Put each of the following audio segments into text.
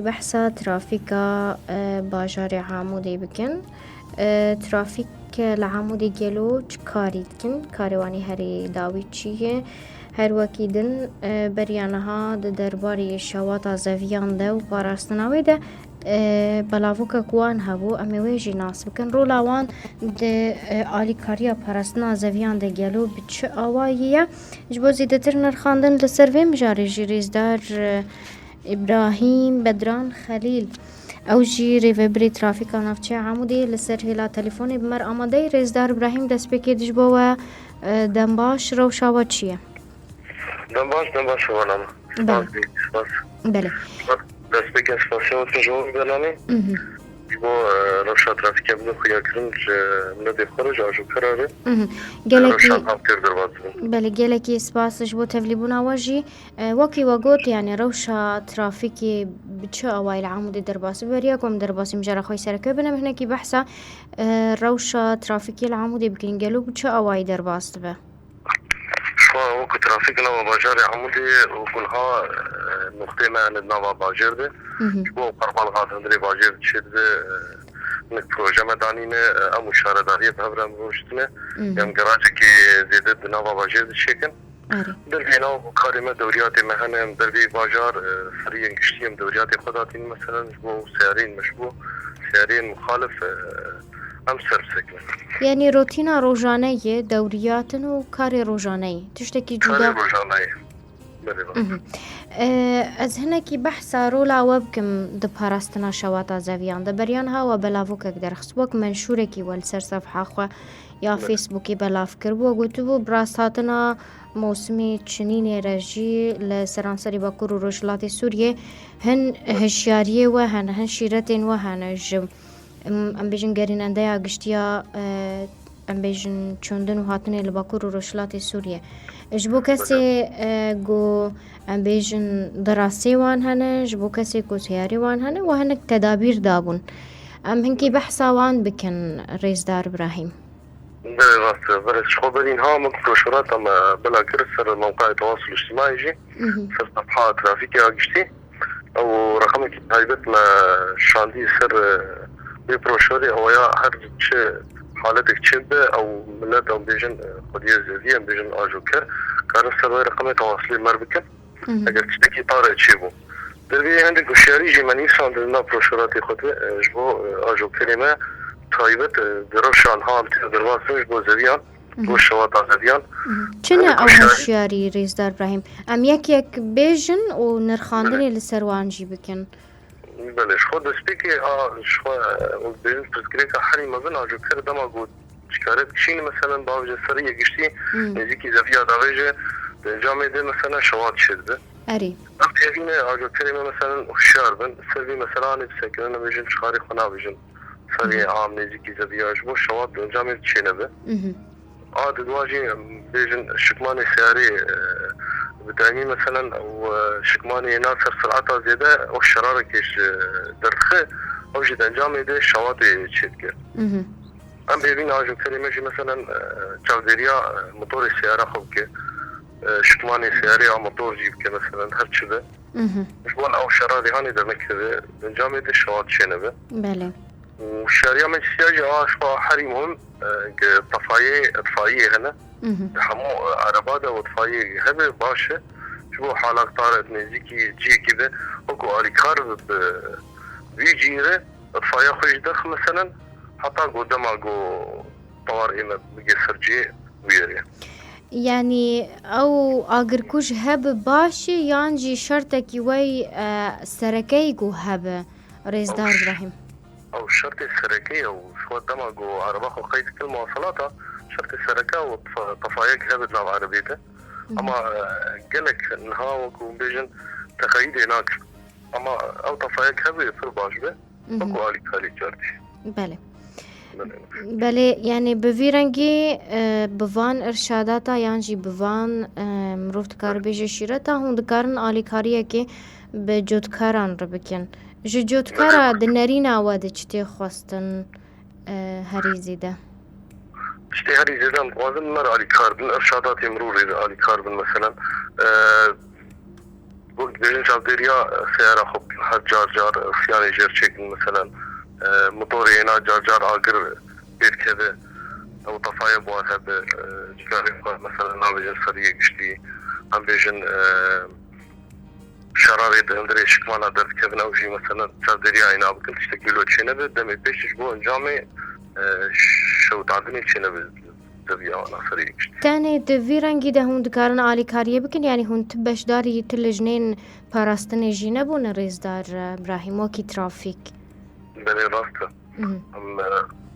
کی بحثا ترافیکا باجار عمودی بکن ترافیک لعمودی گلو چ کاری دکن کاروانی هری داوی چیه هر وکیدن بریانها درباری شواط زویان ده و پاراستناوی ده بلاوک کوان هبو امیویجی ناس بکن رو لاوان ده آلیکاریا پاراستنا زویان ده گلو بچه آواییه جبو زیده تر نرخاندن لسروی مجاری جیریزدار إبراهيم بدران خليل أو جي ريفبري ترافيكا نافچه عمودي لسر هلا تليفوني بمر آماده ريزدار إبراهيم دست بكي دجبوا دنباش روشاوة چيه؟ دنباش ونام بله بله دست بكي اسفاسيون تجوه بنامي جبو روشا ترافيكا بدو خيا كرنج ملدي خرج عجو كراري روشا هافتير دربازن بله گلکی سپاسش بو تفلیبونا واجی وکی وگوت یعنی روشا ترافیکی بچه اوایل عمودی درباسی بریا کم درباسی مجرا خوی سرکه بنم هنه کی بحثا روشا ترافیکی العمودی بکن گلو بچه اوای درباست به شو وكو ترافيكنا وباجار عمودي وكلها نقطة ما عندنا باجر ده شو قربان غاد هندري باجر تشد نك بروجا مدانينا أو مشارة دارية بهبرم روشتنا يوم قراجة كي زيدت نوا باجر الشكل دربينا وكارمة دوريات مهنة دربي باجار سريع كشتيم دوريات خداتين مثلا شبو سيارين مشبو سيارين مخالف ام سرسكنا يعني روتينا روجانية دورياتن وكاري روجانية تشتكي جدا كاري روجانية از هنکی بحثا رولا وبکم د پاراستنا شواتا زویان د بریان ها و بلاوکک درخص وک منشورکی ول سر صفحه خو یا فیسبوکی بلاف کربو گوتو براساتنا موسمی چنین رژی لسرانسری باکور و رجلات سوریه هن هشیاریه و هن شیرتین و هن جم ام بیجن گریننده یا گشتیا ام بیجن چوندن و هاتنه لباکور و رجلات سوریه جبو کسی گو ام بیجن دراسي وان هنه جبو كسي كوسياري وان هنه وهنك تدابير دابون ام هنكي بحثا وان بكن رئيس دار إبراهيم بس خبرين ها مكروشورات اما بلا كرسر موقع التواصل الاجتماعي جي سر صفحة ترافيكي اجتي او رقمك هايبتنا شاندي سر ببروشوري او يا هر حالتك تشبه او ملات او بيجن قدية زيادية بيجن اجوكر كان سر رقم تواصلي مربكن اگر تشتكي طارئ تشيبو دربي عندك وشاري جي منيسا عندنا بروشوراتي خطوة جبو اجو كلمة طايبت دروشان هام تدرواسن جبو زبيان بو شواطا زبيان چنه او هشیاری رئیس دار إبراهيم ام یک بيجن و نرخاندني لسروان جي بكن بلش خود سبيكي شو بيجن تذكريك حري مزن اجو كر دما قود شكارت كشيني مثلا باوجه سرية قشتي نزيكي زبيا داوجه جامعه ده مثلا شواط شده اري افتينا اجو كلمه مثلا هشيار بن سربي مثلا انا بسكن بيجن شخاري خنا بيجن سري عام نزيكي زبيا جبو شواط جامعه تشينبه عاد دواجي بيجن شكماني سياري بداني مثلا او شكماني ناصر سرعتها زياده او الشراره كيش درخه او جدا جامعه ده شواطي تشيدك ام بيبين اجو كلمه مثلا تشاوديريا موتور السياره خوبك شكماني سياري او موتور جيبك مثلا هرشبه مش بون او شراري هاني دمك كذا جامعه ده شواط شينبه بله والشارع من سياجي شو حري مهم طفاية هنا حمو عربادة وطفاية هذا باشا شو حالك طارت نزيكي جي كذا وكو أريكار بيجيره طفاية خوش دخ مثلا حتى قدام اقو طوارئ ما بقي سرجي ويري يعني او اگر كوش هب باشي يانجي شرطك وي سركي جو هب رئيس دار إبراهيم او شرط السركية وشو دماغو عرباخو قيد كل مواصلاتها شرط السركة وطفايق هبت لاب عربيته اما قالك انها وكو بيجن تخيد هناك اما او طفايق هبت في الباشبه وكو آلي كالي جارتي بله بله يعني بفيرنجي بفان ارشاداتا يانجي بفان مروفت كار بيجي شيرتا هون دكارن آلي كاريه كي بجودكاران ربكن جودكارا دنرينا واد چتي خواستن هريزي ده چتي هريزي ده وازن مر آلي كاربن ارشادات مرور آلي كاربن مثلا قلت بيجن شابديريا سيارة خب هاد جار خياني جير شكل مثلا موتوري هنا جار آقر بيت كذا أو طفايا بواتها بجاري مثلا ما بيجن سريع قشتي هم بيجن شراري دهندري شكمانا درد كذا أو شي مثلا شابديريا هنا بكل تشتكيلو تشينا دمي بيشش بو انجامي شو تعدني تشينا زبيا وانا سريع قشتي تاني دفي رنگی ده هون دکارن آلی کاریه بکن یعنی هون تبش داری تلجنین پاراستن جینه بون ریزدار ابراهیم وکی ترافیک بني راسته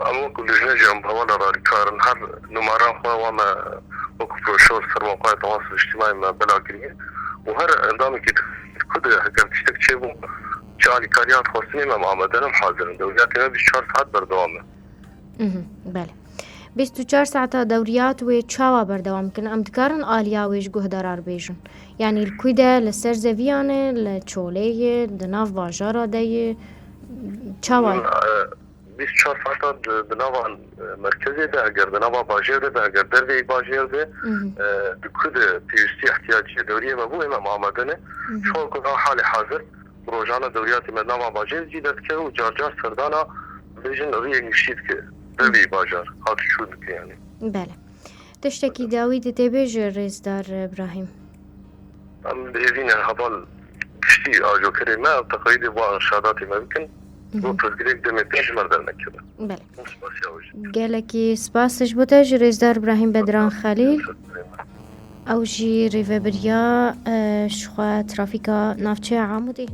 أما كل جنجي أم بوالا راري كارن هر نماران خوا وما وكو بروشور سر موقع التواصل الاجتماعي ما بلاقريه وهر اندامي كده هكذا تشتك تشيبو شالي كاريات خوصني ما معامدنا محاضرين دولياتي ما بيش 4 ساعات بردوامه بله 24 ساعة دوريات و چاوا بردوام کن ام دکارن آلیا ویش گهدارار بیجن یعنی الکویده لسر زویانه لچوله دناف باجارا ده چاوا 24 ساعات دناوان مركزي ده اگر دناوا باجر ده اگر دروي باجر ده كده بيستي احتياجيه دوريه ما بو امام عمدنه شو كل حال حاضر بروجانا دوريات مدناوا باجر جيدت كه وجارجار سردانا بيجن ريق مشيت كه دروي باجر هات شو دك يعني بله تشتكي داويد تبيج ريزدار ابراهيم ام بيزين هبال كشتي اجو كريمه تقريبا وانشاداتي ممكن بله گلکی سپاسش بوده جریزدار ابراهیم بدران خلیل او جی ریوبریا شخوا ترافیکا نافچه عامو ده